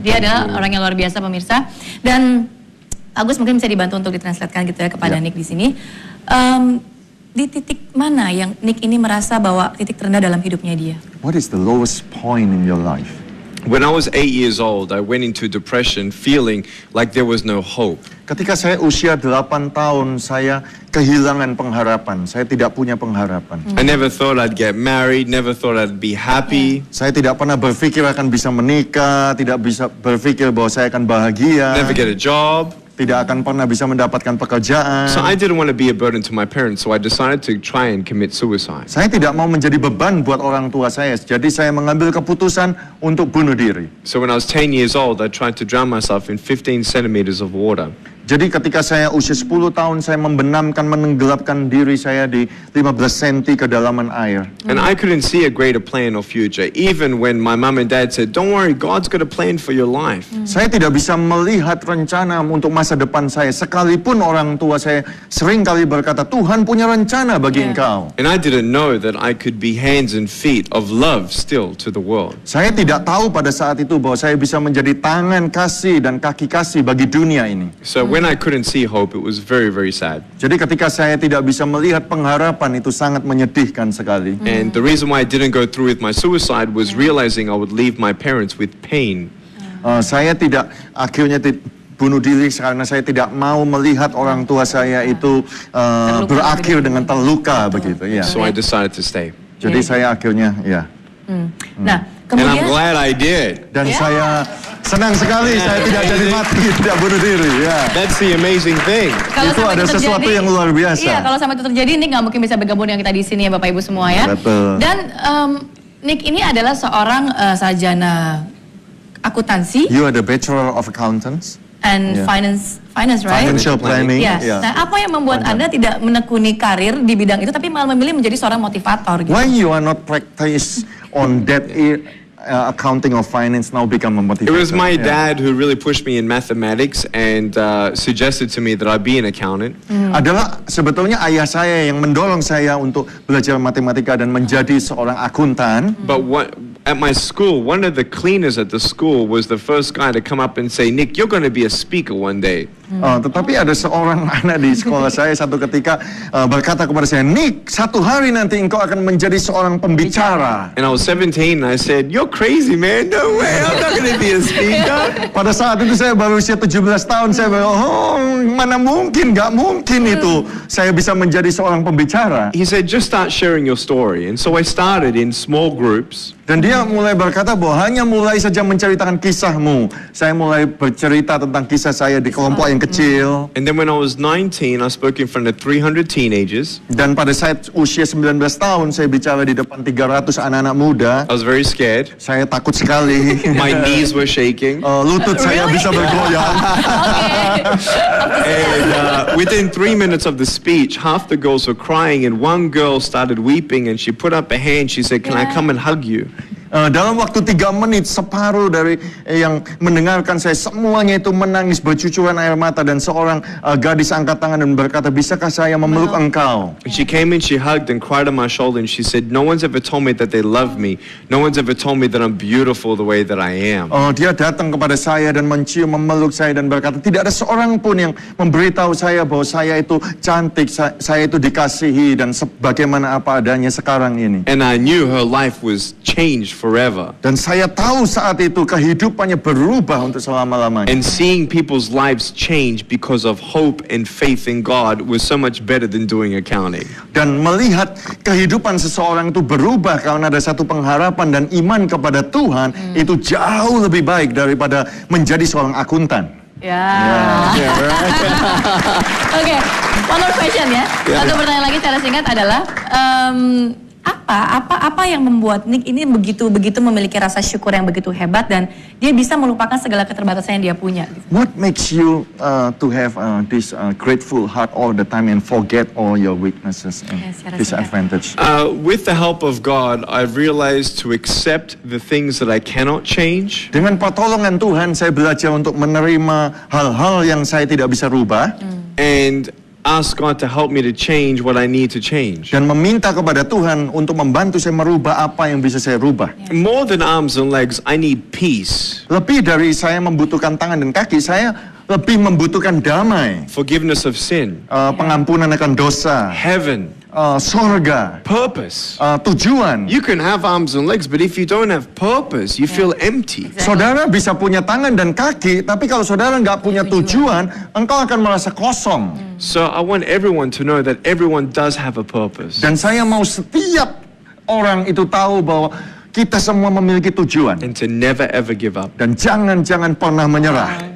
Dia adalah orang yang luar biasa, pemirsa. Dan Agus mungkin bisa dibantu untuk ditranslatekan gitu ya kepada Nick di sini. Di titik mana yang Nick ini merasa bahwa titik terendah dalam hidupnya dia? What is the lowest point in your life? When I was 8 years old, I went into depression feeling like there was no hope. Ketika saya usia 8 tahun, saya kehilangan pengharapan. Saya tidak punya pengharapan. I never thought I'd get married, never thought I'd be happy. Saya tidak pernah berpikir akan bisa menikah, tidak bisa berpikir bahwa saya akan bahagia. Never get a job. Tidak akan pernah bisa mendapatkan pekerjaan. So I didn't want to be a burden to my parents, so I decided to try and commit suicide. Saya tidak mau menjadi beban buat orang tua saya, jadi saya mengambil keputusan untuk bunuh diri. So when I was 10 years old, I tried to drown myself in 15 centimeters of water. Jadi ketika saya usia 10 tahun, saya membenamkan, menenggelamkan diri saya di 15 cm kedalaman air. And I couldn't see a greater plan or future, even when my mom and dad said, don't worry, God's got a plan for your life. Saya tidak bisa melihat rencana untuk masa depan saya, sekalipun orang tua saya sering kali berkata, Tuhan punya rencana bagi engkau. And I didn't know that I could be hands and feet of love still to the world. Saya tidak tahu pada saat itu bahwa saya bisa menjadi tangan kasih dan kaki kasih bagi dunia ini. So when I couldn't see hope, it was very, very sad. Jadi ketika saya tidak bisa melihat pengharapan, itu sangat menyedihkan sekali. And the reason why I didn't go through with my suicide was realizing I would leave my parents with pain. Saya tidak akhirnya bunuh diri karena saya tidak mau melihat orang tua saya itu berakhir dengan terluka begitu. Ya. So I decided to stay. Jadi saya akhirnya Nah, And I'm kemudian glad I did. dan saya senang sekali saya tidak jadi mati, tidak bunuh diri. Ya. That's the amazing thing. kalau Itu sampai ada sesuatu yang luar biasa. Iya, kalau sampai itu terjadi, Nick nggak mungkin bisa bergabung dengan kita di sini ya Bapak Ibu semua ya. Betul. Dan Nick ini adalah seorang sarjana akuntansi You are the Bachelor of Accountants, and finance, right? Financial Planning. Yes. Yeah. Nah, apa yang membuat Anda tidak menekuni karir di bidang itu, tapi malah memilih menjadi seorang motivator? Gitu? Why you are not practice on that accounting or finance now become a motivator? It was my Yeah. dad who really pushed me in mathematics and suggested to me that I be an accountant. Adalah sebetulnya ayah saya yang mendorong saya untuk belajar matematika dan menjadi seorang akuntan. But at my school, one of the cleaners at the school was the first guy to come up and say, Nick, you're going to be a speaker one day. Tetapi ada seorang anak di sekolah saya satu ketika berkata kepada saya, Nick, satu hari nanti engkau akan menjadi seorang pembicara. And I was 17 and I said, you're crazy, man. No way, I'm not going to be a speaker. Pada saat itu saya baru usia 17 tahun, saya bilang, mana mungkin, gak mungkin itu saya bisa menjadi seorang pembicara. He said, just start sharing your story. And so I started in small groups. Dan dia mulai berkata bahwa hanya mulai saja menceritakan kisahmu. Saya mulai bercerita tentang kisah saya di kelompok yang kecil. And then when I was 19, I spoke in front of 300 teenagers. Dan pada saat usia 19 tahun, saya bicara di depan 300 anak-anak muda. I was very scared. Saya takut sekali. My knees were shaking. Lutut saya bisa bergoyang. And within 3 minutes of the speech, half the girls were crying and one girl started weeping and she put up a hand. She said, can I come and hug you? Dalam waktu 3 menit, separuh dari yang mendengarkan saya, semuanya itu menangis bercucuran air mata. Dan seorang gadis angkat tangan dan berkata, bisakah saya memeluk engkau? And she came in, she hugged and cried on my shoulder and she said, no one's ever told me that they love me. No one's ever told me that I'm beautiful the way that I am. Dia datang kepada saya dan mencium, memeluk saya dan berkata, tidak ada seorang pun yang memberitahu saya bahwa saya itu cantik, saya itu dikasihi dan sebagaimana apa adanya sekarang ini. And I knew her life was changed forever. Dan saya tahu saat itu kehidupannya berubah untuk selama-lamanya. And seeing people's lives change because of hope and faith in God was so much better than doing accounting. Dan melihat kehidupan seseorang itu berubah karena ada satu pengharapan dan iman kepada Tuhan, itu jauh lebih baik daripada menjadi seorang akuntan. Oke, one more question ya. Satu pertanyaan lagi secara singkat adalah apa yang membuat Nick ini begitu memiliki rasa syukur yang begitu hebat dan dia bisa melupakan segala keterbatasan yang dia punya? What makes you to have this grateful heart all the time and forget all your weaknesses and disadvantage? With the help of God, I've realized to accept the things that I cannot change. Dengan pertolongan Tuhan, saya belajar untuk menerima hal-hal yang saya tidak bisa rubah. And ask God to help me to change what I need to change. Dan meminta kepada Tuhan untuk membantu saya merubah apa yang bisa saya rubah. More than arms and legs, I need peace, Lebih dari saya membutuhkan tangan dan kaki, saya lebih membutuhkan damai, forgiveness of sin, pengampunan akan dosa, heaven, sorga, purpose. tujuan. You can have arms and legs, but if you don't have purpose, you feel empty. Saudara bisa punya tangan dan kaki, tapi kalau saudara nggak punya tujuan, engkau akan merasa kosong. So I want everyone to know that everyone does have a purpose. Dan saya mau setiap orang itu tahu bahwa kita semua memiliki tujuan. And to never ever give up. Dan jangan pernah menyerah.